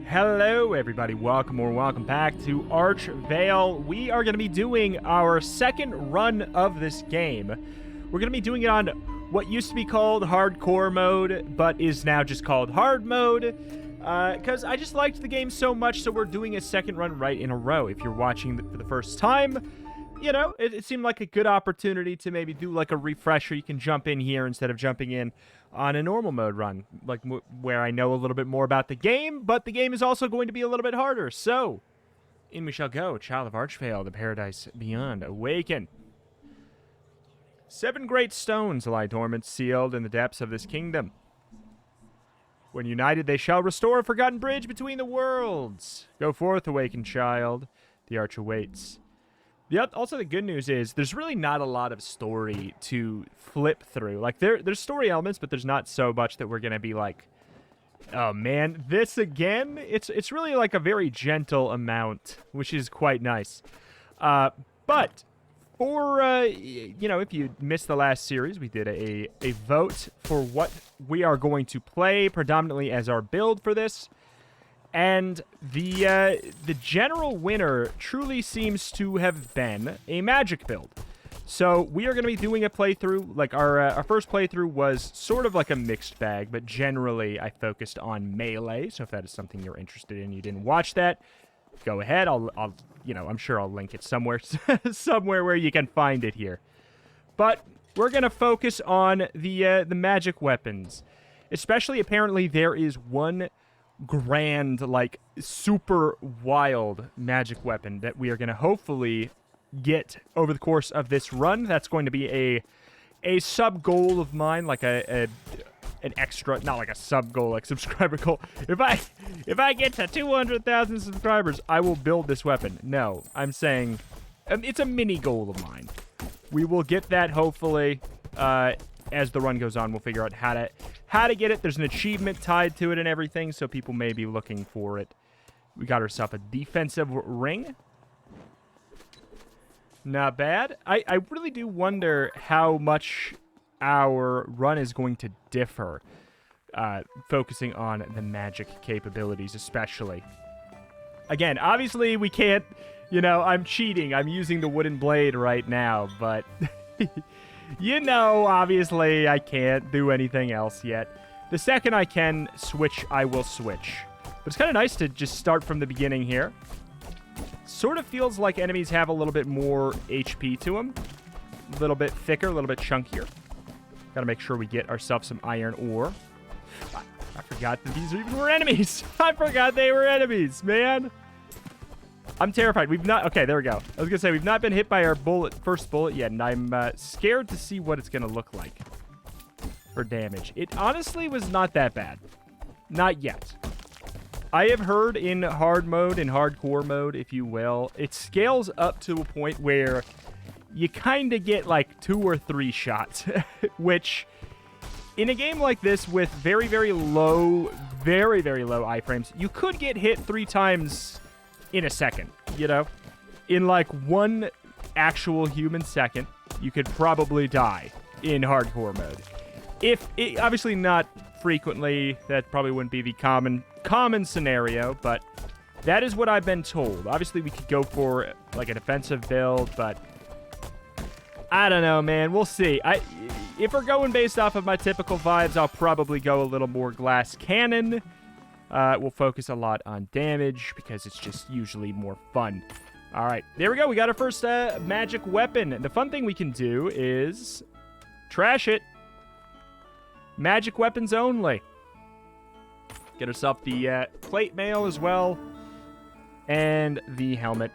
Hello everybody, welcome or welcome back to Archvale. We are going to be doing our second run of this game. We're going to be doing it on what used to be called hardcore mode, but is now just called hard mode, because I just liked the game so much, so we're doing a second run right in a row. If you're watching for the first time, you know, it seemed like a good opportunity to maybe do like a refresher. You can jump in here instead of jumping in on a normal mode run, like where I know a little bit more about the game, but the game is also going to be a little bit harder. So, in we shall go. Child of Archvale, the paradise beyond. Awaken. 7 great stones lie dormant, sealed in the depths of this kingdom. When united, they shall restore a forgotten bridge between the worlds. Go forth, awakened child. The arch awaits. Also, the good news is there's really not a lot of story to flip through. Like, there's story elements, but there's not so much that we're going to be like, oh, man, this again? It's really like a very gentle amount, which is quite nice. But for, you know, if you missed the last series, we did a vote for what we are going to play predominantly as our build for this. And the general winner truly seems to have been a magic build. So we are going to be doing a playthrough. Like our first playthrough was sort of like a mixed bag, but generally I focused on melee. So if that is something you're interested in, you didn't watch that, go ahead. I'll you know, I'm sure I'll link it somewhere somewhere where you can find it here. But we're going to focus on the magic weapons. Especially apparently there is one grand, like, super wild magic weapon that we are going to hopefully get over the course of this run. That's going to be a sub goal of mine, like an extra, not like a sub goal, like subscriber goal. If I get to 200,000 subscribers, I will build this weapon. No, I'm saying it's a mini goal of mine. We will get that hopefully as the run goes on. We'll figure out how to get it. There's an achievement tied to it and everything, so people may be looking for it. We got ourselves a defensive ring. Not bad. I really do wonder how much our run is going to differ, focusing on the magic capabilities especially. Again, obviously we can't, you know, I'm cheating. I'm using the wooden blade right now, but you know, obviously, I can't do anything else yet. The second I can switch, I will switch. But it's kind of nice to just start from the beginning here. Sort of feels like enemies have a little bit more HP to them. A little bit thicker, a little bit chunkier. Gotta make sure we get ourselves some iron ore. I forgot that these even were enemies. I forgot they were enemies, man. I'm terrified. We've not... Okay, there we go. I was going to say, we've not been hit by our first bullet yet, and I'm scared to see what it's going to look like for damage. It honestly was not that bad. Not yet. I have heard in hard mode, in hardcore mode, if you will, it scales up to a point where you kind of get like 2 or 3 shots, which in a game like this with very, very low iframes, you could get hit 3 times in a second, you know? In like 1 actual human second, you could probably die in hardcore mode. Obviously not frequently, that probably wouldn't be the common scenario, but that is what I've been told. Obviously we could go for like a defensive build, but I don't know, man. We'll see. If we're going based off of my typical vibes, I'll probably go a little more glass cannon. We'll focus a lot on damage because it's just usually more fun. All right, there we go. We got our first magic weapon. The fun thing we can do is trash it. Magic weapons only. Get ourselves the plate mail as well. And the helmet.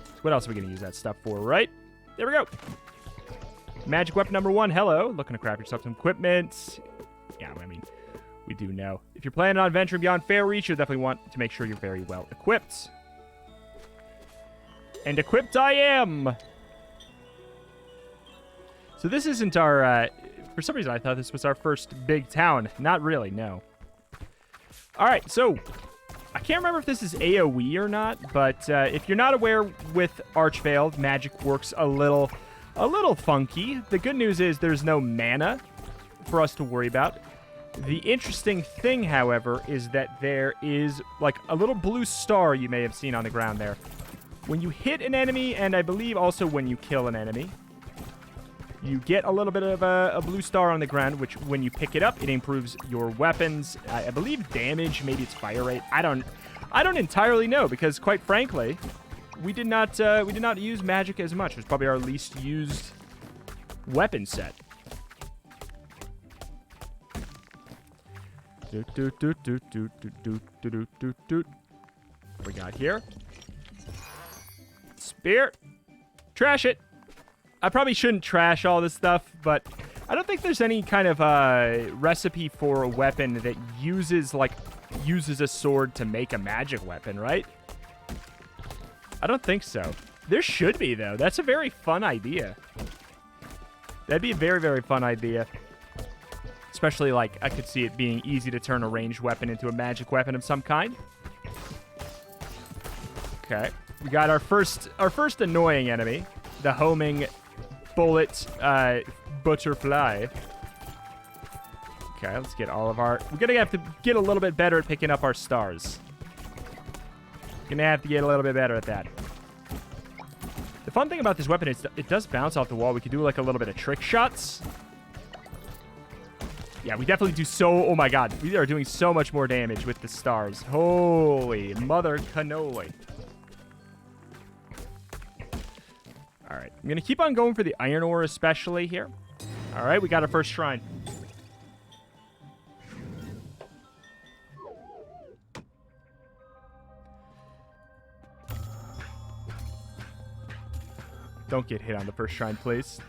So what else are we going to use that stuff for, right? There we go. Magic weapon number 1. Hello. Looking to craft yourself some equipment. Yeah, I mean... We do know. If you're planning on venturing beyond fair reach, you'll definitely want to make sure you're very well equipped. And equipped I am! So this isn't our... for some reason, I thought this was our first big town. Not really, no. Alright, so... I can't remember if this is AoE or not, but if you're not aware with Archvale, magic works a little funky. The good news is there's no mana for us to worry about. The interesting thing, however, is that there is like a little blue star you may have seen on the ground there. When you hit an enemy, and I believe also when you kill an enemy, you get a little bit of a blue star on the ground, which when you pick it up, it improves your weapons. I believe damage, maybe it's fire rate. I don't entirely know, because quite frankly, we did not use magic as much. It was probably our least used weapon set. What we got here? Spear. Trash it. I probably shouldn't trash all this stuff, but I don't think there's any kind of recipe for a weapon that uses a sword to make a magic weapon, right? I don't think so. There should be, though. That's a very fun idea. That'd be a very, very fun idea. Especially, like, I could see it being easy to turn a ranged weapon into a magic weapon of some kind. Okay. We got our first annoying enemy. The homing bullet butterfly. Okay, let's get all of our... We're going to have to get a little bit better at picking up our stars. Gonna have to get a little bit better at that. The fun thing about this weapon is it does bounce off the wall. We can do, like, a little bit of trick shots. Yeah, we definitely do so... Oh, my God. We are doing so much more damage with the stars. Holy mother cannoli. All right. I'm going to keep on going for the iron ore especially here. All right, we got our first shrine. Don't get hit on the first shrine, please.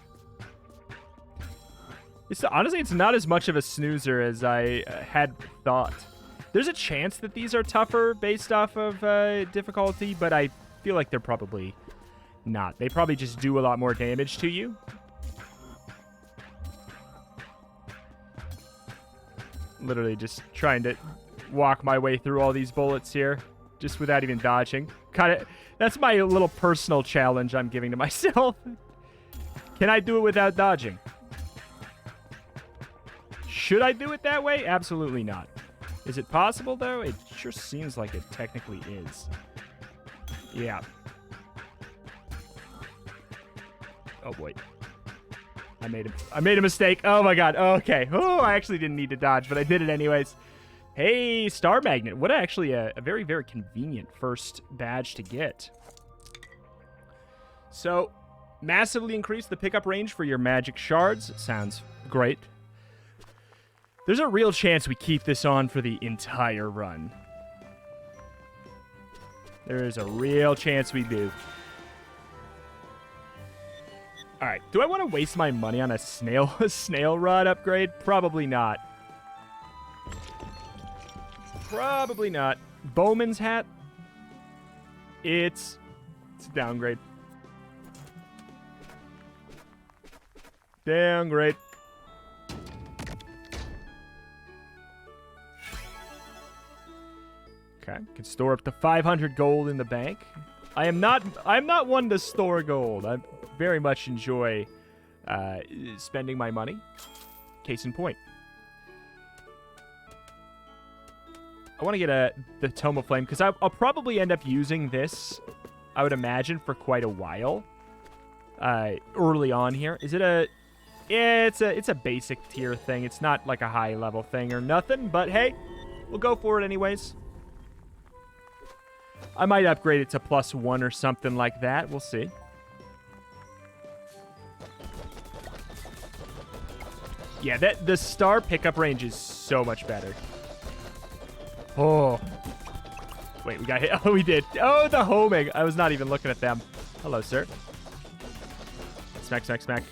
Honestly, it's not as much of a snoozer as I had thought. There's a chance that these are tougher based off of difficulty, but I feel like they're probably not. They probably just do a lot more damage to you. Literally just trying to walk my way through all these bullets here, just without even dodging. That's my little personal challenge I'm giving to myself. Can I do it without dodging? Should I do it that way? Absolutely not. Is it possible, though? It sure seems like it technically is. Yeah. Oh, boy. I made a mistake. Oh, my God. Okay. Oh, I actually didn't need to dodge, but I did it anyways. Hey, Star Magnet. What actually a very, very convenient first badge to get. So, massively increase the pickup range for your magic shards. Sounds great. There's a real chance we keep this on for the entire run. There is a real chance we do. All right. Do I want to waste my money on a snail rod upgrade? Probably not. Probably not. Bowman's hat. It's a downgrade. Downgrade. Okay, can store up to 500 gold in the bank. I'm not one to store gold. I very much enjoy spending my money. Case in point. I want to get the Tome of Flame, because I'll probably end up using this, I would imagine, for quite a while. Early on here. Is it a... Yeah, it's a basic tier thing. It's not like a high level thing or nothing, but hey, we'll go for it anyways. I might upgrade it to +1 or something like that. We'll see. Yeah, the star pickup range is so much better. Oh. Wait, we got hit. Oh, we did. Oh, the homing. I was not even looking at them. Hello, sir. Smack, smack, smack.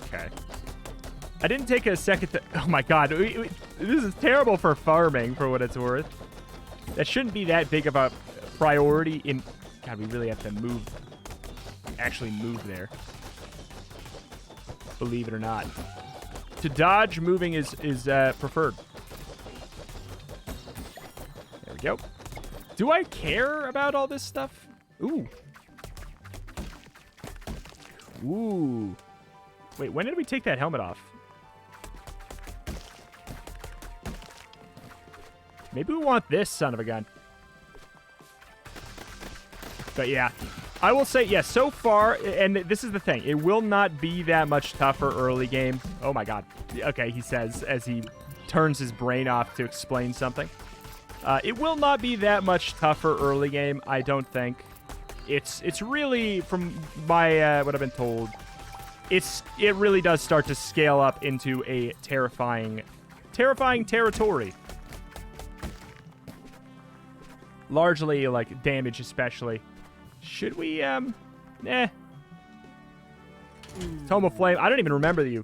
Okay. I didn't take a second to... Oh, my God. This is terrible for farming, for what it's worth. That shouldn't be that big of a priority in... God, we really have to move... Actually move there. Believe it or not. To dodge, moving is preferred. There we go. Do I care about all this stuff? Ooh. Ooh. Wait, when did we take that helmet off? Maybe we want this son of a gun. But yeah, I will say, yeah, so far, and this is the thing, it will not be that much tougher early game. Oh my god. Okay, he says as he turns his brain off to explain something. It will not be that much tougher early game, I don't think. It's really, from my what I've been told, it really does start to scale up into a terrifying territory. Largely, like, damage especially. Should we, Tome of Flame. I don't even remember you.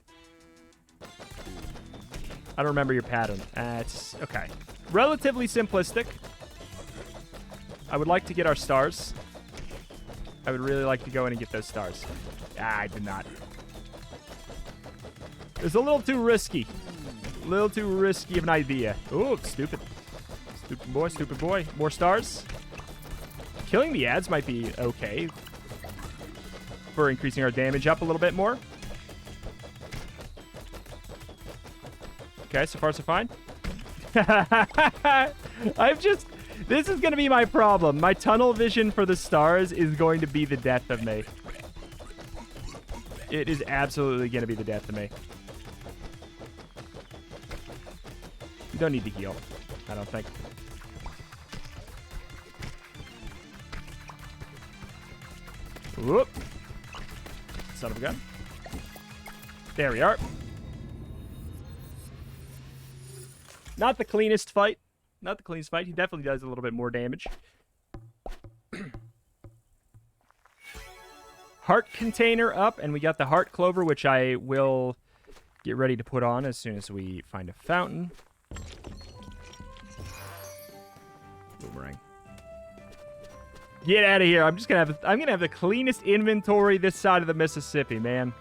I don't remember your pattern. It's okay. Relatively simplistic. I would like to get our stars. I would really like to go in and get those stars. I did not. It's a little too risky. A little too risky of an idea. Oh, stupid. Stupid boy, stupid boy. More stars. Killing the ads might be okay for increasing our damage up a little bit more. Okay, so far so fine. This is going to be my problem. My tunnel vision for the stars is going to be the death of me. It is absolutely going to be the death of me. You don't need to heal, I don't think. Whoop. Son of a gun. There we are. Not the cleanest fight. Not the cleanest fight. He definitely does a little bit more damage. Heart container up, and we got the heart clover, which I will get ready to put on as soon as we find a fountain. Boomerang. Get out of here. I'm gonna have the cleanest inventory this side of the Mississippi, man.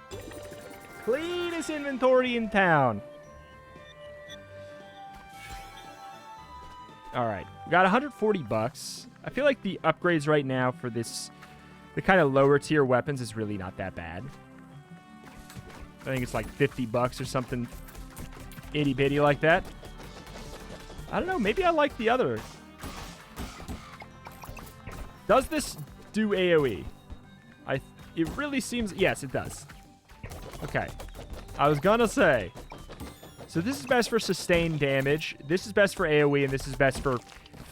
Cleanest inventory in town. All right. We got 140 bucks. I feel like the upgrades right now for this, the kind of lower tier weapons, is really not that bad. I think it's like 50 bucks or something itty bitty like that. I don't know. Maybe I like the other. Does this do AoE? It really seems... Yes, it does. Okay. I was gonna say. So this is best for sustained damage. This is best for AoE, and this is best for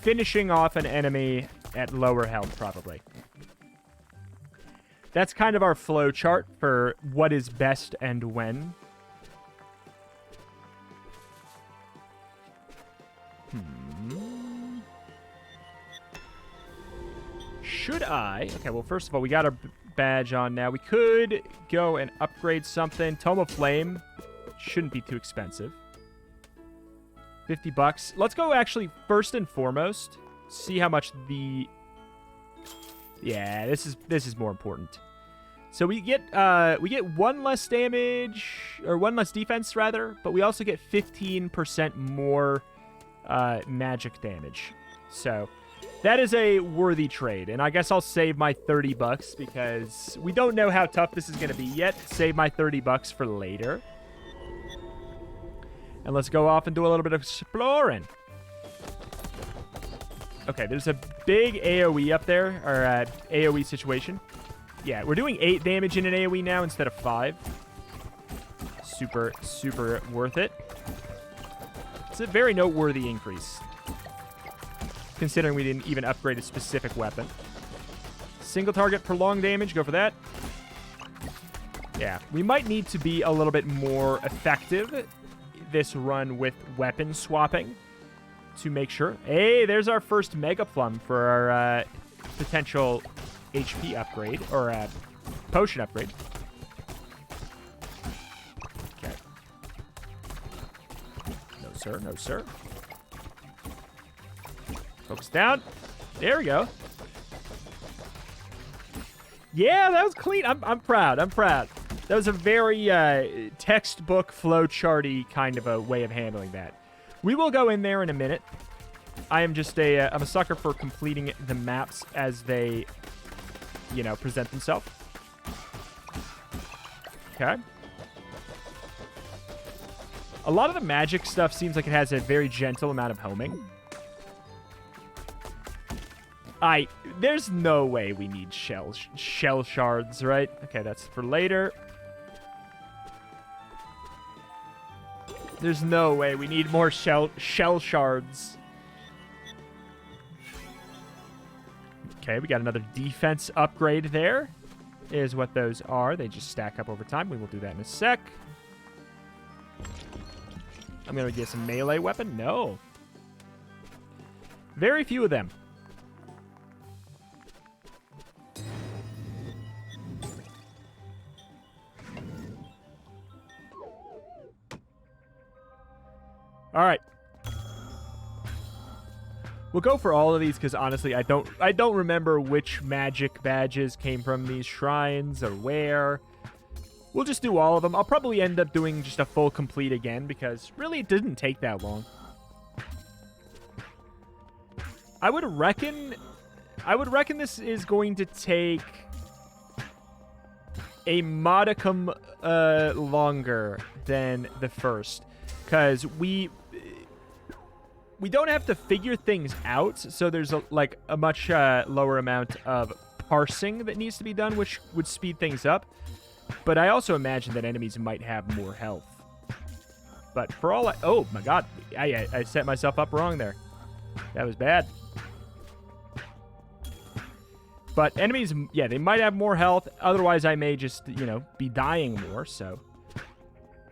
finishing off an enemy at lower health, probably. That's kind of our flow chart for what is best and when. Should I? Okay, well, first of all, we got our badge on now. We could go and upgrade something. Tome of Flame shouldn't be too expensive. 50 bucks. Let's go actually first and foremost. See how much the... Yeah, this is more important. So we get one less damage, or one less defense rather, but we also get 15% more magic damage. So that is a worthy trade, and I guess I'll save my 30 bucks because we don't know how tough this is going to be yet. Save my 30 bucks for later. And let's go off and do a little bit of exploring. Okay, there's a big AoE up there, or AoE situation. Yeah, we're doing 8 damage in an AoE now instead of 5. Super, super worth it. It's a very noteworthy increase, considering we didn't even upgrade a specific weapon. Single target prolonged damage, go for that. Yeah, we might need to be a little bit more effective this run with weapon swapping to make sure. Hey, there's our first Mega Plum for our potential HP upgrade, or potion upgrade. Okay. No, sir. No, sir. Focus down. There we go. Yeah, that was clean. I'm proud. I'm proud. That was a very textbook flowcharty kind of a way of handling that. We will go in there in a minute. I am just I'm a sucker for completing the maps as they, you know, present themselves. Okay. A lot of the magic stuff seems like it has a very gentle amount of homing. There's no way we need shell shards, right? Okay, that's for later. There's no way we need more shell shards. Okay, we got another defense upgrade there. Is what those are. They just stack up over time. We will do that in a sec. I'm going to get some melee weapon. No. Very few of them. All right. We'll go for all of these because honestly, I don't remember which magic badges came from these shrines or where. We'll just do all of them. I'll probably end up doing just a full complete again because really it didn't take that long. I would reckon this is going to take a modicum longer than the first because we don't have to figure things out, so there's a much lower amount of parsing that needs to be done, which would speed things up. But I also imagine that enemies might have more health. But for all oh my god, I set myself up wrong there. That was bad. But enemies, yeah, they might have more health. Otherwise, I may just, be dying more, so...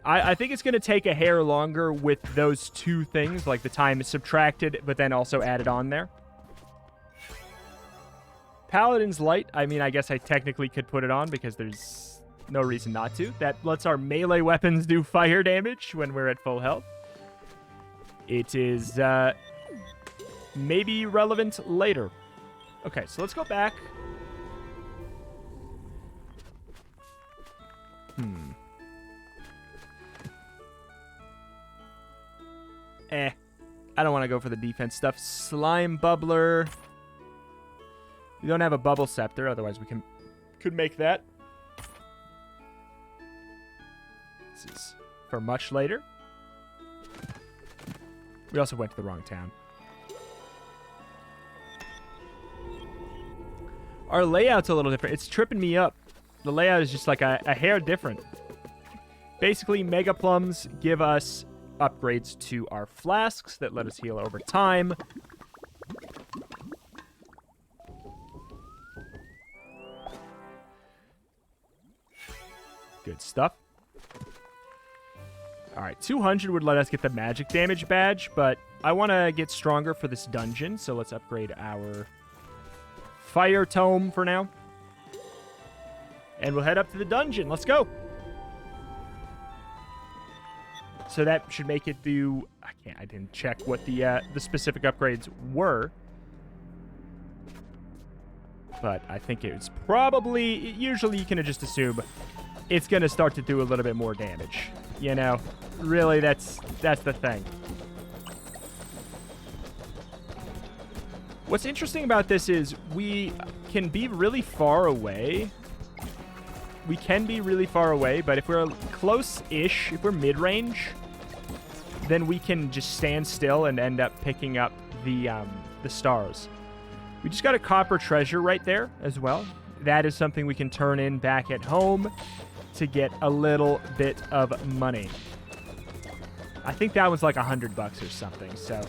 I think it's going to take a hair longer with those two things, like the time is subtracted, but then also added on there. Paladin's Light, I mean, I guess I technically could put it on because there's no reason not to. That lets our melee weapons do fire damage when we're at full health. It is maybe relevant later. Okay, so let's go back. I don't want to go for the defense stuff. Slime Bubbler. We don't have a Bubble Scepter, otherwise we could make that. This is for much later. We also went to the wrong town. Our layout's a little different. It's tripping me up. The layout is just like a hair different. Basically, Mega Plums give us upgrades to our flasks that let us heal over time. Good stuff. All right, 200 would let us get the magic damage badge, but I want to get stronger for this dungeon, so let's upgrade our fire tome for now. And we'll head up to the dungeon. Let's go. So that should make it do... I didn't check what the specific upgrades were. But I think it's probably... Usually you can just assume it's going to start to do a little bit more damage. Really, that's the thing. What's interesting about this is we can be really far away. We can be really far away, but if we're close-ish, if we're mid-range, then we can just stand still and end up picking up the stars. We just got a copper treasure right there as well. That is something we can turn in back at home to get a little bit of money. I think that was like $100 or something, so...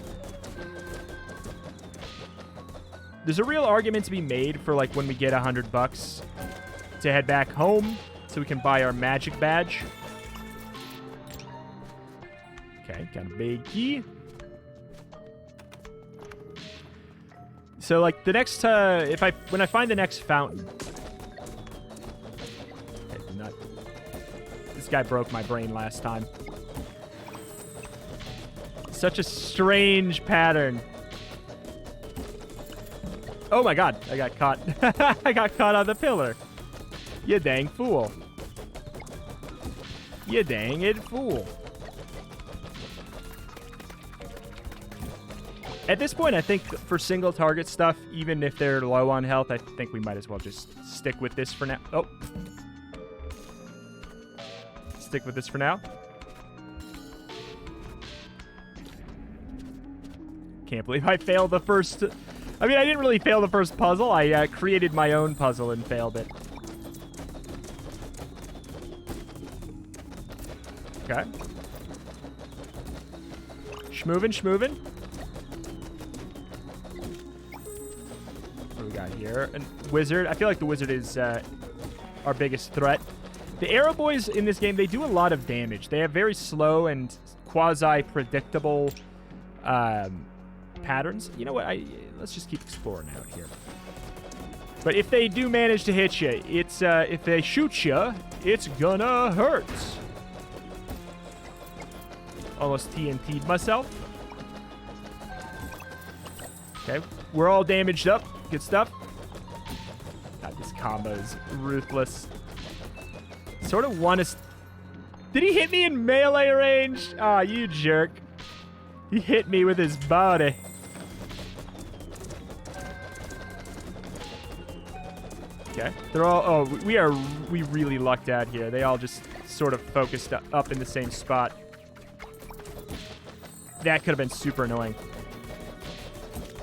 There's a real argument to be made for like when we get $100 to head back home so we can buy our magic badge. Okay, got a big key. So like the next when I find the next fountain. Okay, this guy broke my brain last time. Such a strange pattern. Oh my god, I got caught. I got caught on the pillar. You dang fool. You dang it fool. At this point, I think for single target stuff, even if they're low on health, I think we might as well just stick with this for now. Oh. Stick with this for now. can't believe I failed the first... I mean, I didn't really fail the first puzzle. I created my own puzzle and failed it. Okay. Schmoovin', schmoovin'. What do we got here? A wizard. I feel like the wizard is our biggest threat. The arrow boys in this game, they do a lot of damage. They have very slow and quasi-predictable patterns. You know what? Let's just keep exploring out here. But if they do manage to hit you, it's if they shoot you, it's gonna hurt. Almost TNT'd myself. Okay, we're all damaged up. Good stuff. God, this combo is ruthless. Sort of want to... Did he hit me in melee range? Aw, you jerk. He hit me with his body. Okay. They're all... Oh, we really lucked out here. They all just sort of focused up in the same spot. That could have been super annoying.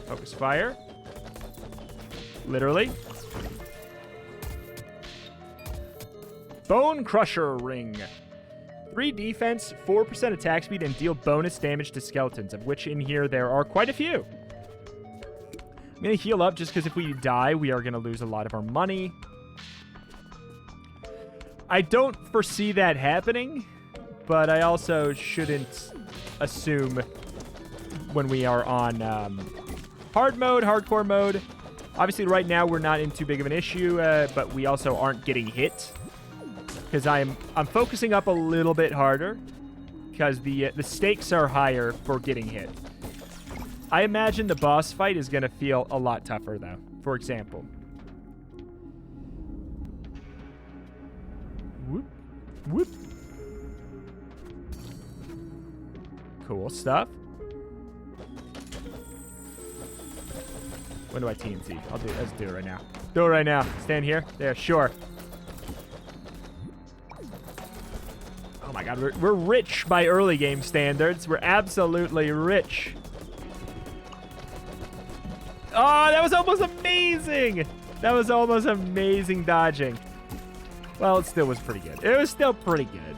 Focus fire. Literally. Bone Crusher Ring. 3 defense, 4% attack speed, and deal bonus damage to skeletons, of which in here there are quite a few. I'm going to heal up just because if we die, we are going to lose a lot of our money. I don't foresee that happening, but I also shouldn't assume when we are on hard mode, hardcore mode. Obviously, right now, we're not in too big of an issue, but we also aren't getting hit. Because I'm focusing up a little bit harder because the stakes are higher for getting hit. I imagine the boss fight is going to feel a lot tougher, though. For example. Whoop. Whoop. Cool stuff. When do I TNT? Let's do it right now. Do it right now. Stand here. There, sure. Oh my god, we're rich by early game standards. We're absolutely rich. Oh, that was almost amazing. That was almost amazing dodging. Well, it still was pretty good. It was still pretty good.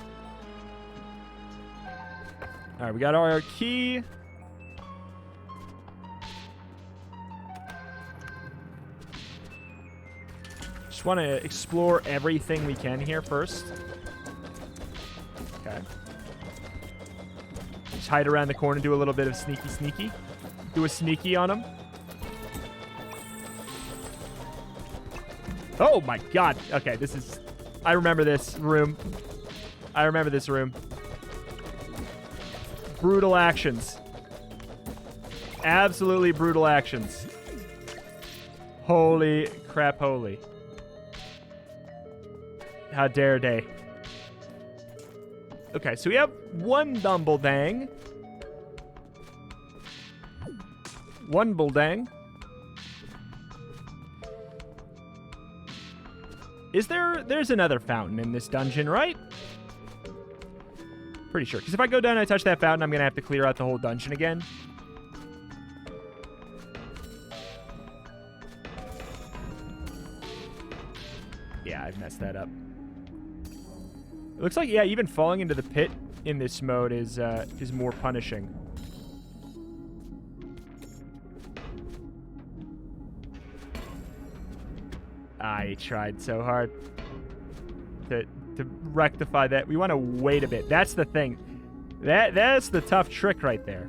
All right, we got our key. Just want to explore everything we can here first. Okay. Just hide around the corner, do a little bit of sneaky. Do a sneaky on him. Oh my god. Okay, this is... I remember this room. I remember this room. Brutal actions. Absolutely brutal actions. Holy crap, holy. How dare they? Okay, so we have one Dumbledang. One Bulldang. There's another fountain in this dungeon, right? Pretty sure. Because if I go down and I touch that fountain, I'm going to have to clear out the whole dungeon again. Yeah, I've messed that up. It looks like, yeah, even falling into the pit in this mode is more punishing. I tried so hard to rectify that. We want to wait a bit. That's the thing. That's the tough trick right there.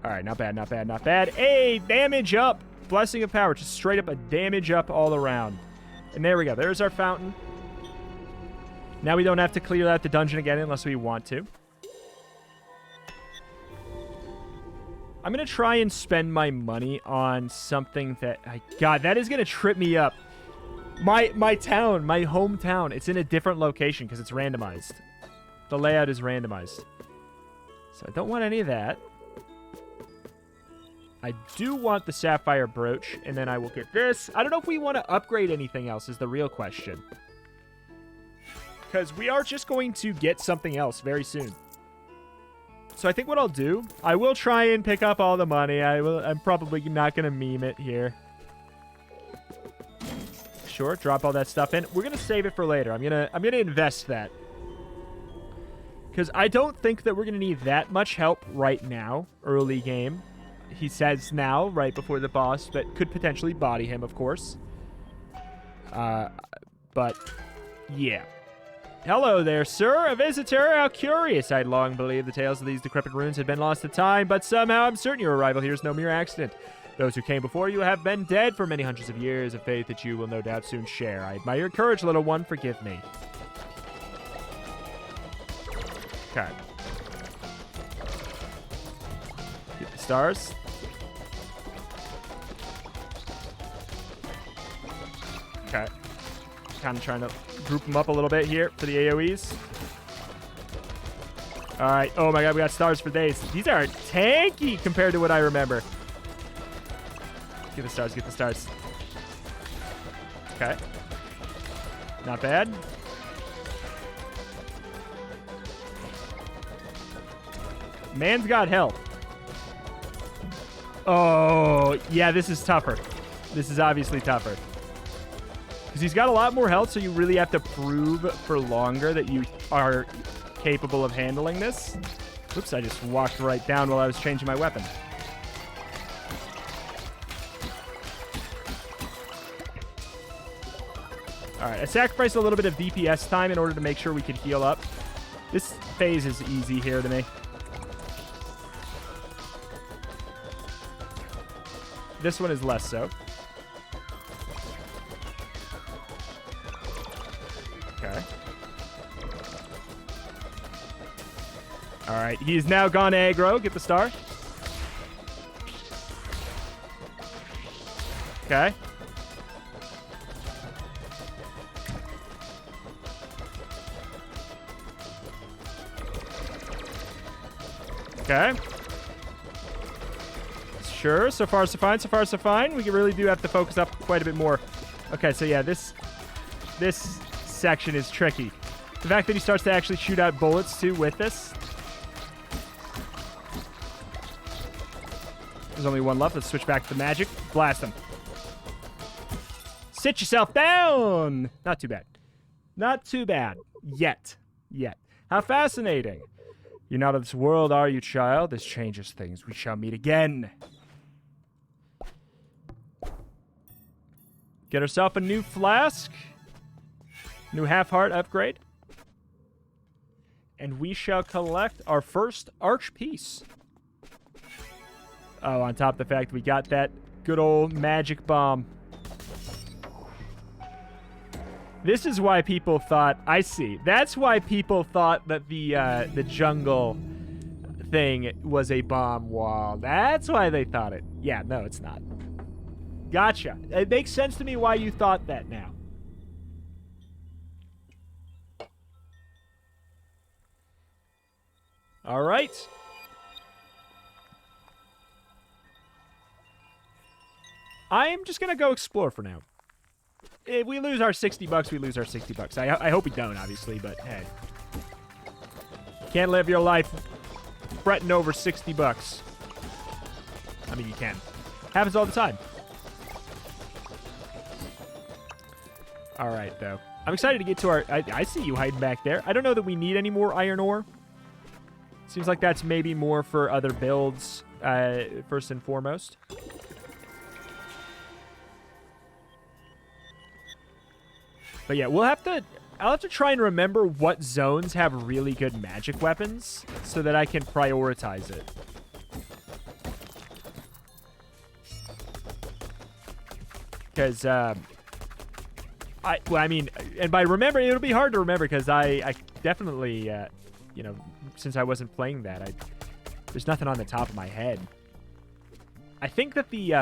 All right, not bad, not bad, not bad. Hey, damage up. Blessing of power. Just straight up a damage up all around. And there we go. There's our fountain. Now we don't have to clear out the dungeon again unless we want to. I'm going to try and spend my money on something that... God, that is going to trip me up. My town, my hometown, it's in a different location because it's randomized. The layout is randomized. So I don't want any of that. I do want the sapphire brooch, and then I will get this. I don't know if we want to upgrade anything else is the real question. because we are just going to get something else very soon. So I think what I'll do, I will try and pick up all the money. I'm probably not going to meme it here. Sure, drop all that stuff in. We're going to save it for later. I'm going to invest that. Because I don't think that we're going to need that much help right now, early game. He says now, right before the boss, but could potentially body him, of course. But, yeah. Hello there, sir. A visitor? How curious. I'd long believed the tales of these decrepit ruins had been lost to time, but somehow I'm certain your arrival here is no mere accident. Those who came before you have been dead for many hundreds of years, a faith that you will no doubt soon share. I admire your courage, little one. Forgive me. Okay. Get the stars. Okay. Kind of trying to group them up a little bit here for the AoEs. All right. Oh my god, we got stars for days. These are tanky compared to what I remember. Get the stars, get the stars. Okay. Not bad. Man's got health. Oh, yeah, this is tougher. This is obviously tougher. Because he's got a lot more health, so you really have to prove for longer that you are capable of handling this. Oops, I just walked right down while I was changing my weapon. All right, I sacrificed a little bit of DPS time in order to make sure we could heal up. This phase is easy here to me. This one is less so. Okay. All right, he's now gone aggro. Get the star. Okay. Okay. Sure, so far so fine, so far so fine. We really do have to focus up quite a bit more. Okay, so yeah, this section is tricky. The fact that he starts to actually shoot out bullets too with this. There's only one left. Let's switch back to the magic. Blast him. Sit yourself down. Not too bad. Not too bad. Yet. How fascinating. You're not of this world, are you, child? This changes things. We shall meet again. Get herself a new flask. New half-heart upgrade. And we shall collect our first arch piece. Oh, on top of the fact we got that good old magic bomb. This is why people thought... I see. That's why people thought that the jungle thing was a bomb wall. That's why they thought it. Yeah, no, it's not. Gotcha. It makes sense to me why you thought that now. All right. I'm just going to go explore for now. If we lose our 60 bucks, we lose our 60 bucks. I hope we don't, obviously, but hey. Can't live your life fretting over 60 bucks. I mean, you can. Happens all the time. All right, though. I'm excited to get to our... I see you hiding back there. I don't know that we need any more iron ore. Seems like that's maybe more for other builds, first and foremost. But yeah, I'll have to try and remember what zones have really good magic weapons so that I can prioritize it. Because, I mean, and by remembering, it'll be hard to remember because I definitely, you know, since I wasn't playing that, there's nothing on the top of my head. I think that the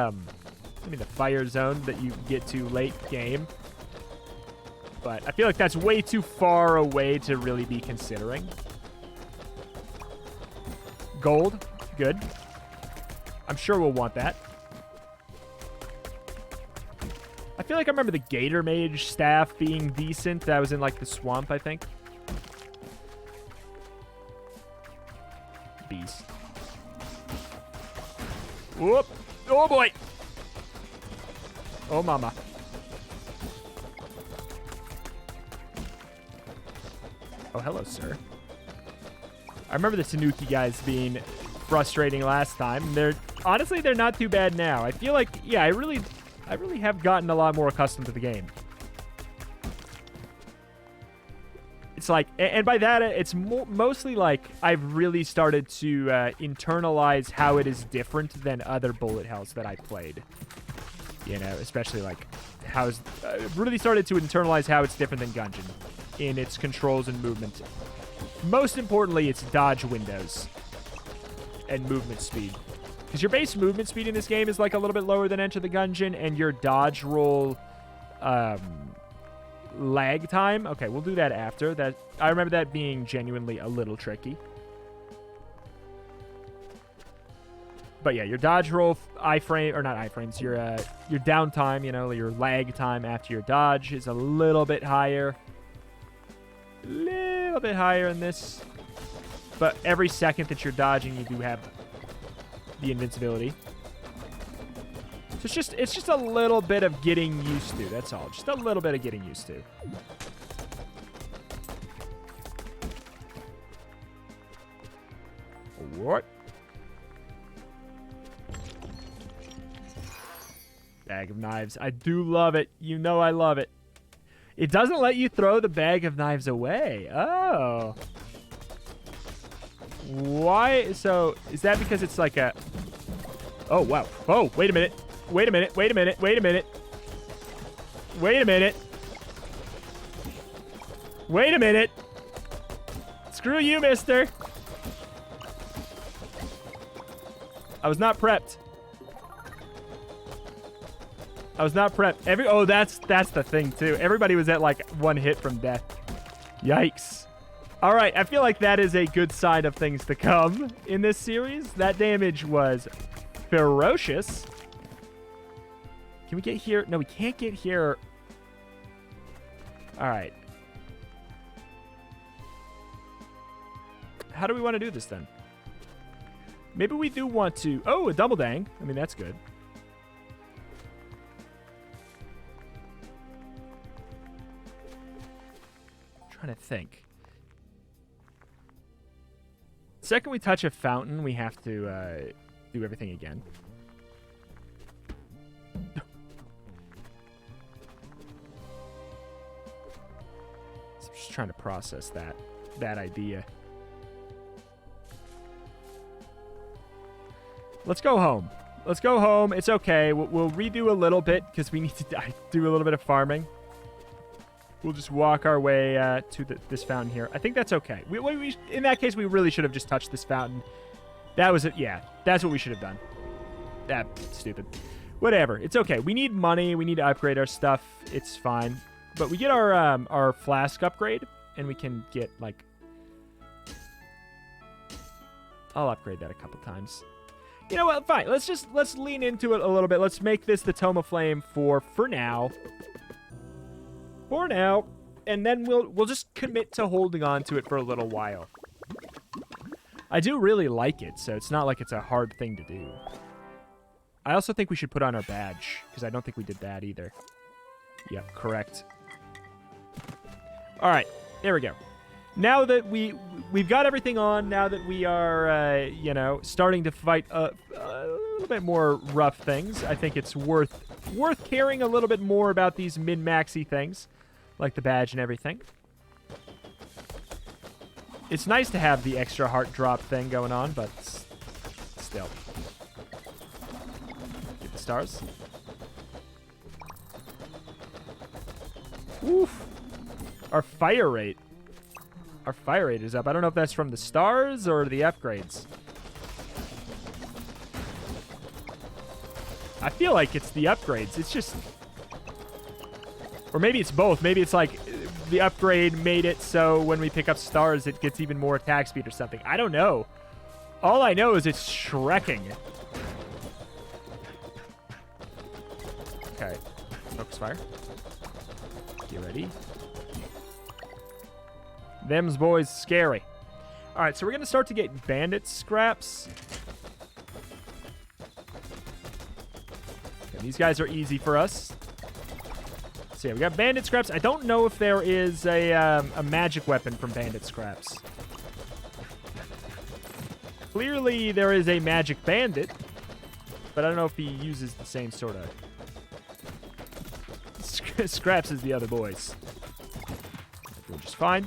fire zone that you get to late game, but I feel like that's way too far away to really be considering. Gold, good. I'm sure we'll want that. I feel like I remember the Gator Mage staff being decent. That was in, like, the swamp, I think. Beast. Whoop. Oh, boy. Oh, mama. Oh, hello, sir. I remember the Tanuki guys being frustrating last time. Honestly, they're not too bad now. I feel like, yeah, I really have gotten a lot more accustomed to the game. It's like, and by that, it's mostly like I've really started to internalize how it is different than other bullet hells that I played. You know, especially like I've really started to internalize how it's different than Gungeon in its controls and movement. Most importantly, its dodge windows and movement speed. Because your base movement speed in this game is like a little bit lower than Enter the Gungeon, and your dodge roll lag time. Okay, we'll do that after. That I remember that being genuinely a little tricky. But yeah, your dodge roll iframe, or not iframes, your downtime, you know, your lag time after your dodge is a little bit higher. Little bit higher in this. But every second that you're dodging, you do have the invincibility. So it's just a little bit of getting used to. That's all. Just a little bit of getting used to. What? Bag of knives. I do love it. You know I love it. It doesn't let you throw the bag of knives away. Oh. Why? So, is that because it's like a... Oh, wow. Oh, wait a minute. Wait a minute. Wait a minute. Wait a minute. Wait a minute. Wait a minute. Screw you, mister. I was not prepped. I was not prepped. Oh, that's the thing, too. Everybody was at, like, one hit from death. Yikes. All right, I feel like that is a good sign of things to come in this series. That damage was ferocious. Can we get here? No, we can't get here. All right. How do we want to do this, then? Maybe we do want to... Oh, a double dang. I mean, that's good. Trying to think. Second we touch a fountain, we have to do everything again. So I'm just trying to process that idea. Let's go home. Let's go home. It's okay. We'll redo a little bit because we need to do a little bit of farming. We'll just walk our way to this fountain here. I think that's okay. We in that case, we really should have just touched this fountain. That was it. Yeah, that's what we should have done. That's stupid. Whatever. It's okay. We need money. We need to upgrade our stuff. It's fine. But we get our flask upgrade, and we can get, like... I'll upgrade that a couple times. You know what? Fine. Let's lean into it a little bit. Let's make this the Tome of Flame for now. For now, and then we'll just commit to holding on to it for a little while. I do really like it, so it's not like it's a hard thing to do. I also think we should put on our badge, because I don't think we did that either. Yep, correct. All right, there we go. Now that we've got everything on, now that we are, you know, starting to fight a little bit more rough things, I think it's worth caring a little bit more about these min-maxy things. Like the badge and everything. It's nice to have the extra heart drop thing going on, but still. Get the stars. Oof. Our fire rate. Our fire rate is up. I don't know if that's from the stars or the upgrades. I feel like it's the upgrades. It's just... Or maybe it's both. Maybe it's like the upgrade made it so when we pick up stars, it gets even more attack speed or something. I don't know. All I know is it's shrekking. Okay. Focus fire. Get ready. Them's boys scary. All right, so we're going to start to get bandit scraps. Okay, these guys are easy for us. So yeah, we got bandit scraps. I don't know if there is a magic weapon from bandit scraps. Clearly, there is a magic bandit, but I don't know if he uses the same sort of... Scraps as the other boys. Which is fine.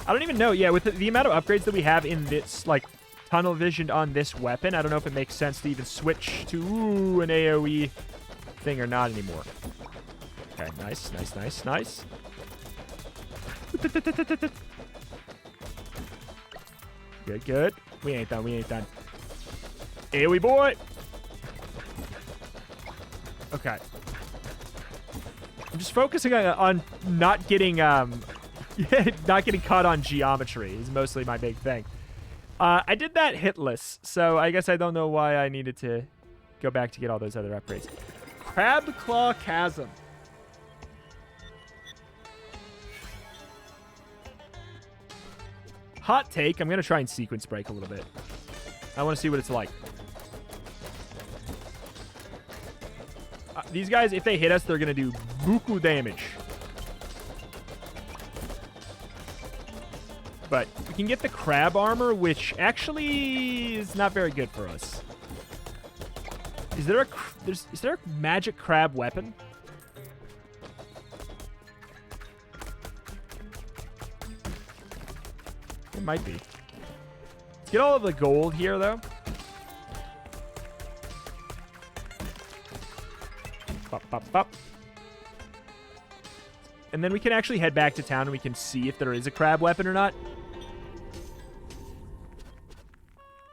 I don't even know. Yeah, with the amount of upgrades that we have in this, like, tunnel vision on this weapon, I don't know if it makes sense to even switch to an AoE thing or not anymore. Okay, nice, nice, nice, nice. Good, good. We ain't done, we ain't done. AoE boy! Okay. I'm just focusing on not getting not getting caught on geometry is mostly my big thing. I did that hitless, so I guess I don't know why I needed to go back to get all those other upgrades. Crab Claw Chasm. Hot take, I'm going to try and sequence break a little bit. I want to see what it's like. These guys, if they hit us, they're going to do buku damage. But we can get the crab armor, which actually is not very good for us. Is there a magic crab weapon? It might be. Let's get all of the gold here, though. Bop, bop, bop. And then we can actually head back to town and we can see if there is a crab weapon or not.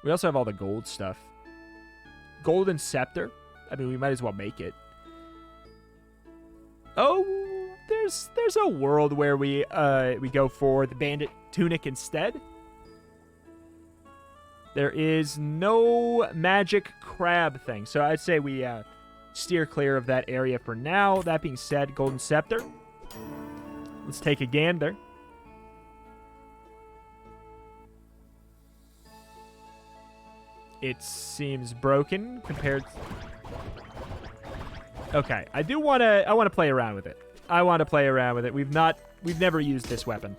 We also have all the gold stuff. Golden Scepter. I mean, we might as well make it. Oh, there's a world where we go for the bandit tunic instead. There is no magic crab thing, so I'd say we steer clear of that area for now. That being said, Golden Scepter. Let's take a gander. It seems broken compared... Okay, I want to play around with it. I want to play around with it. We've never used this weapon.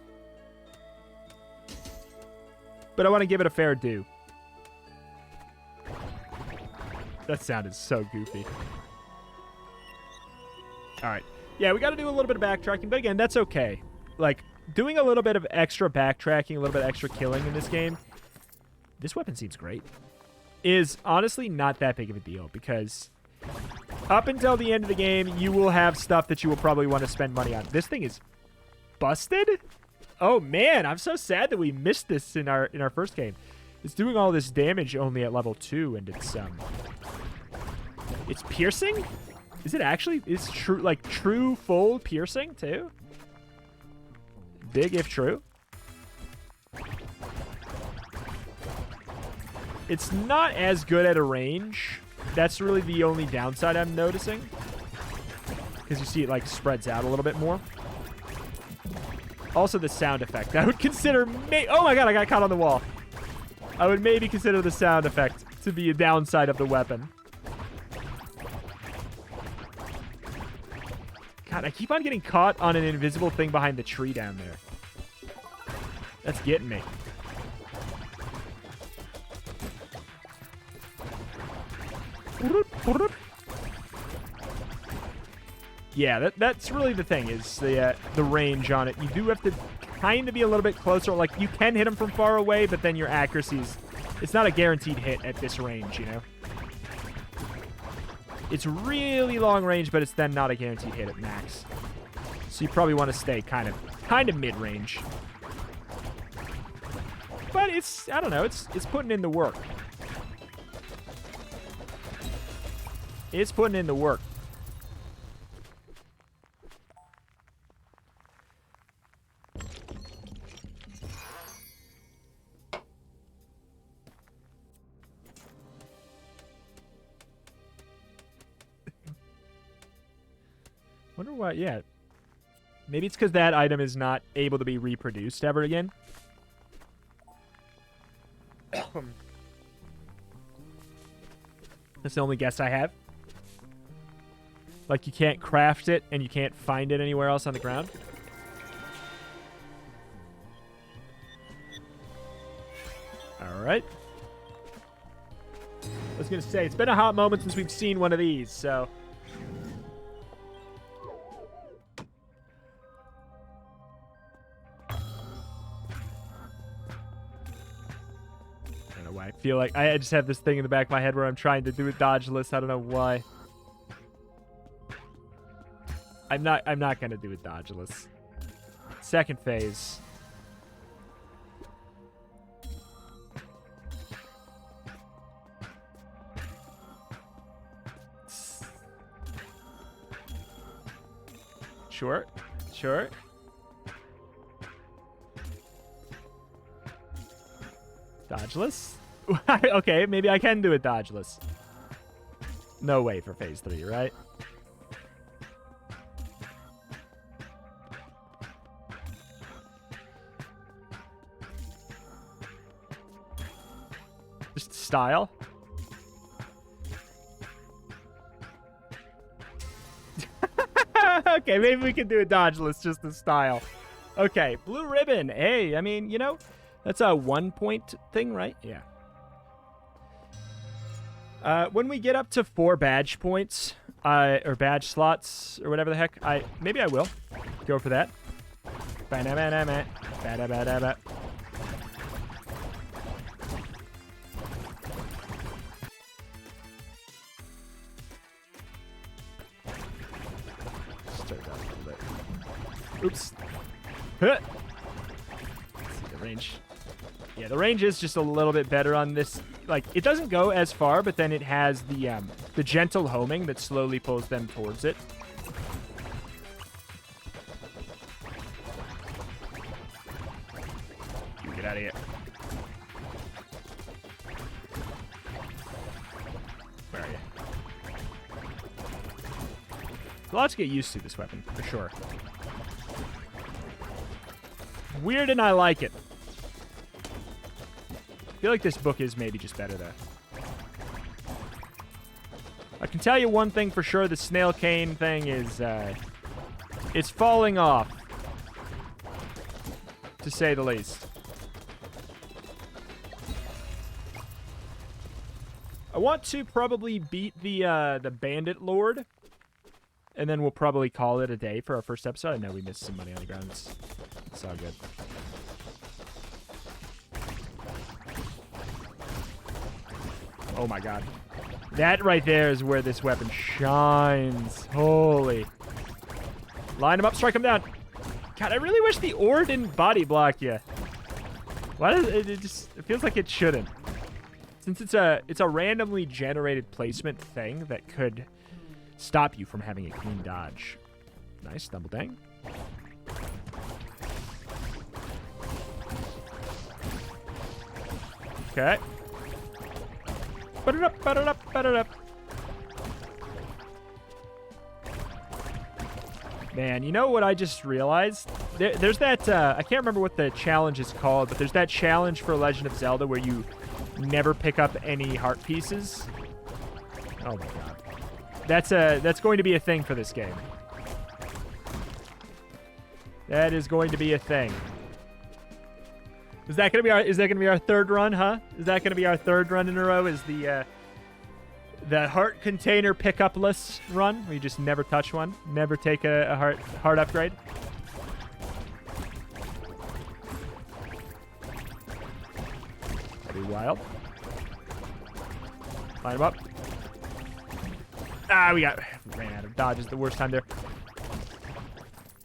But I want to give it a fair due. That sounded so goofy. Alright. Yeah, we got to do a little bit of backtracking, but again, that's okay. Like, doing a little bit of extra backtracking, a little bit of extra killing in this game, this weapon seems great, is honestly not that big of a deal, because up until the end of the game, you will have stuff that you will probably want to spend money on. This thing is busted? Oh, man, I'm so sad that we missed this in our first game. It's doing all this damage only at level 2, and it's piercing? Is it actually? It's true, like true full piercing too? Big if true. It's not as good at a range. That's really the only downside I'm noticing. Because you see it like spreads out a little bit more. Also the sound effect. I would consider... Oh my god, I got caught on the wall. I would maybe consider the sound effect to be a downside of the weapon. God, I keep on getting caught on an invisible thing behind the tree down there. That's getting me. Yeah, that's really the thing, is the range on it. You do have to kind of be a little bit closer. Like, you can hit them from far away, but then your accuracy is... It's not a guaranteed hit at this range, you know? It's really long range, but it's then not a guaranteed hit at max. So you probably want to stay kind of mid-range. But it's, I don't know, it's putting in the work. It's putting in the work. Wonder why, yeah. Maybe it's because that item is not able to be reproduced ever again. That's the only guess I have. Like, you can't craft it, and you can't find it anywhere else on the ground. Alright. I was going to say, it's been a hot moment since we've seen one of these, so... I don't know why. I feel like I just have this thing in the back of my head where I'm trying to do a dodgeless. I don't know why. I'm not gonna do a dodgeless. Second phase. Sure. Sure. Dodgeless? Okay, maybe I can do a dodgeless. No way for phase 3, right? Just style? Okay, maybe we can do a dodgeless just the style. Okay, blue ribbon. Hey, I mean, you know, that's a 1 point thing, right? Yeah. When we get up to 4 badge points, or badge slots, or whatever the heck, maybe I will go for that. Oops. Huh. Let's see the range. Yeah, the range is just a little bit better on this. Like, it doesn't go as far, but then it has the gentle homing that slowly pulls them towards it. You get out of here. Where are you? A lot to get used to this weapon, for sure. Weird, and I like it. I feel like this book is maybe just better, though. I can tell you one thing for sure. The snail cane thing is, it's falling off, to say the least. I want to probably beat the Bandit Lord, and then we'll probably call it a day for our first episode. I know we missed some money on the ground. It's all good. Oh my god. That right there is where this weapon shines. Holy. Line him up, strike him down. God, I really wish the ore didn't body block you. Why does it feels like it shouldn't. Since it's a randomly generated placement thing that could stop you from having a clean dodge. Nice, double dang. Okay. Put it up, put it up, put it up. Man, you know what I just realized? There's that, I can't remember what the challenge is called, but there's that challenge for Legend of Zelda where you never pick up any heart pieces. Oh my god. That's going to be a thing for this game. That is going to be a thing. Is that gonna be our third run, huh? Is that gonna be our third run in a row? Is the heart container pickupless run where you just never touch one, never take a heart upgrade? That'd be wild. Line him up. Ah, we ran out of dodges the worst time there.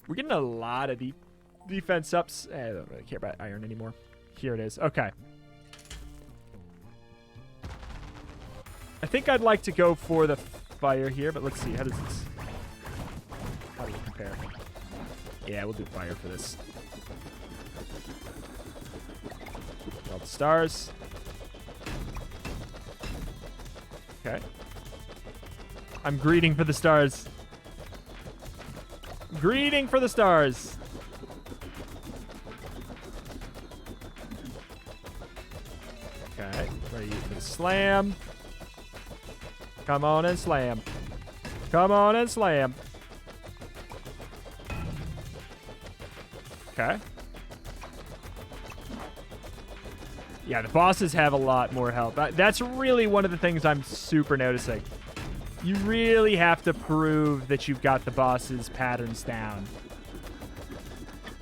We're getting a lot of defense ups. I don't really care about iron anymore. Here it is. Okay. I think I'd like to go for the fire here, but let's see. How does it compare? Yeah, we'll do fire for this. All the stars. Okay. I'm greeting for the stars. Greeting for the stars. Okay. Ready for the slam. Come on and slam. Come on and slam. Okay. Yeah, the bosses have a lot more health. That's really one of the things I'm super noticing. You really have to prove that you've got the boss's patterns down.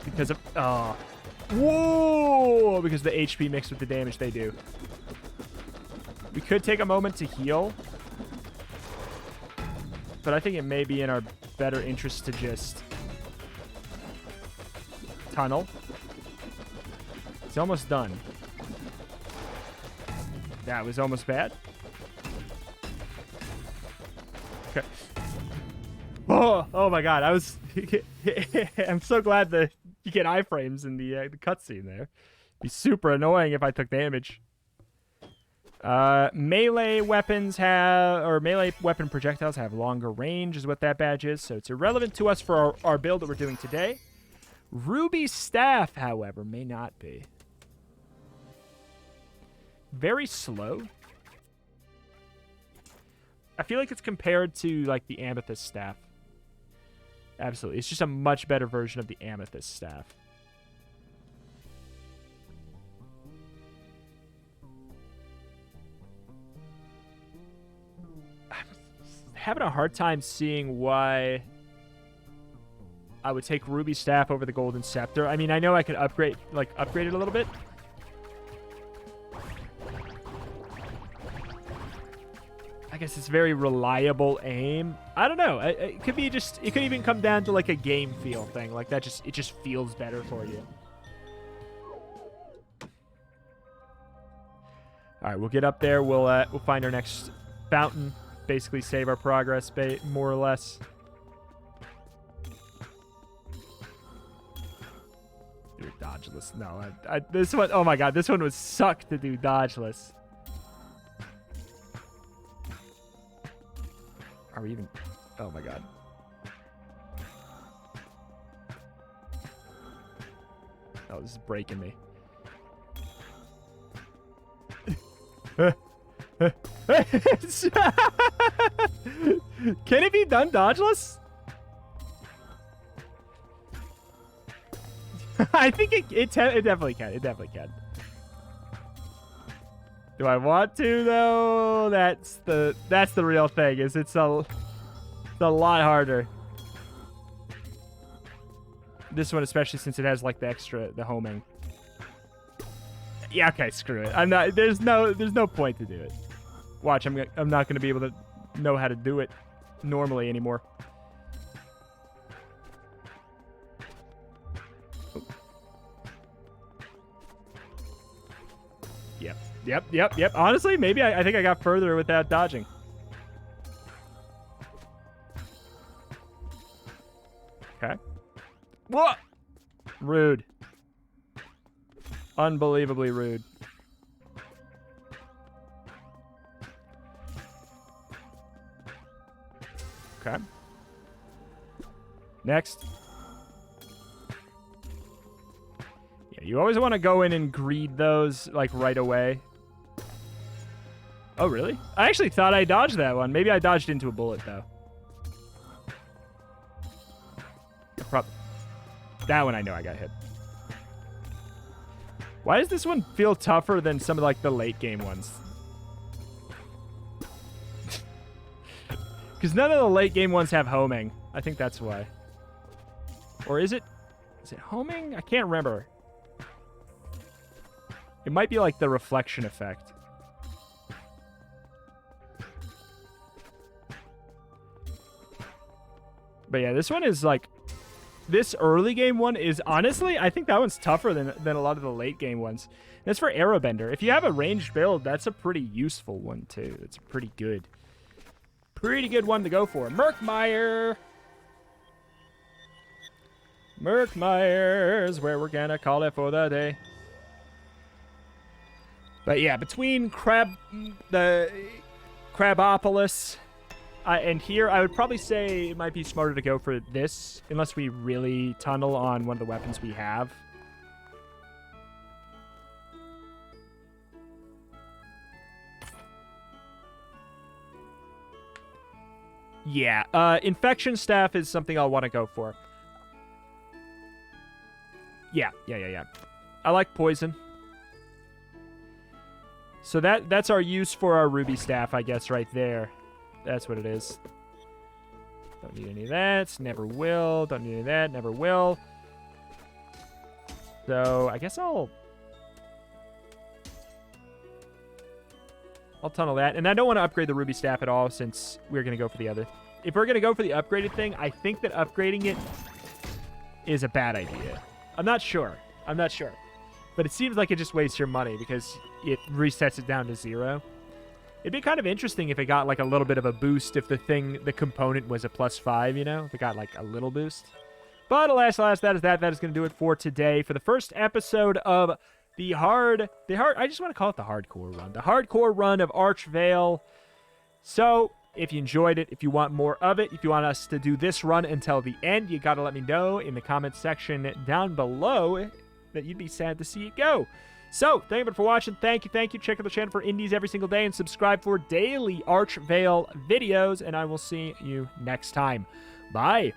Because of... Oh. Whoa! Because the HP mixed with the damage they do. We could take a moment to heal. But I think it may be in our better interest to just... tunnel. It's almost done. That was almost bad. Okay. Oh my god. I was... I'm so glad that you get iframes in the cutscene there. It'd be super annoying if I took damage. Melee weapons have... Or melee weapon projectiles have longer range is what that badge is. So it's irrelevant to us for our build that we're doing today. Ruby Staff, however, may not be. Very slow. I feel like it's compared to, like, the Amethyst Staff. Absolutely. It's just a much better version of the Amethyst Staff. I'm having a hard time seeing why I would take Ruby Staff over the Golden Scepter. I mean, I know I could upgrade it a little bit. I guess it's very reliable aim. I don't know. It could be just... It could even come down to, like, a game feel thing. Like, that just... It just feels better for you. All right, we'll get up there. We'll find our next fountain. Basically save our progress, more or less. Do it dodgeless. No, this one... Oh, my God. This one would suck to do dodgeless. Are we even... Oh, my God. Oh, this is breaking me. Can it be done dodgeless? I think it definitely can. It definitely can. Do I want to, though? That's the real thing. It's a lot harder. This one, especially since it has like the homing. Yeah, okay, screw it. I'm not. There's no point to do it. Watch, I'm not gonna be able to know how to do it normally anymore. Yep. Honestly, maybe I think I got further without dodging. Okay. What? Rude. Unbelievably rude. Okay. Next. Yeah, you always want to go in and greed those, like, right away. Oh, really? I actually thought I dodged that one. Maybe I dodged into a bullet, though. That one I know I got hit. Why does this one feel tougher than some of, like, the late game ones? Because none of the late game ones have homing. I think that's why. Or is it homing? I can't remember. It might be like the reflection effect. But yeah, this one is like... This early game one is, honestly, I think that one's tougher than a lot of the late game ones. That's for Aerobender. If you have a ranged build, that's a pretty useful one, too. It's pretty good. Pretty good one to go for. Murkmire! Murkmire is where we're gonna call it for the day. But yeah, between the Crabopolis And here, I would probably say it might be smarter to go for this, unless we really tunnel on one of the weapons we have. Yeah, Infection Staff is something I'll want to go for. Yeah. I like Poison. So that's our use for our Ruby Staff, I guess, right there. That's what it is. Don't need any of that. Never will. Don't need any of that. Never will. So, I guess I'll tunnel that. And I don't want to upgrade the Ruby Staff at all since we're going to go for the other. If we're going to go for the upgraded thing, I think that upgrading it is a bad idea. I'm not sure. But it seems like it just wastes your money because it resets it down to 0. It'd be kind of interesting if it got like a little bit of a boost if the component was a +5, you know? If it got like a little boost. But alas, that is that. That is going to do it for today. For the first episode of the hard, I just want to call it the hardcore run. The hardcore run of Archvale. So, if you enjoyed it, if you want more of it, if you want us to do this run until the end, you got to let me know in the comments section down below that you'd be sad to see it go. So, thank you for watching. Thank you. Check out the channel for indies every single day and subscribe for daily Archvale videos, and I will see you next time. Bye.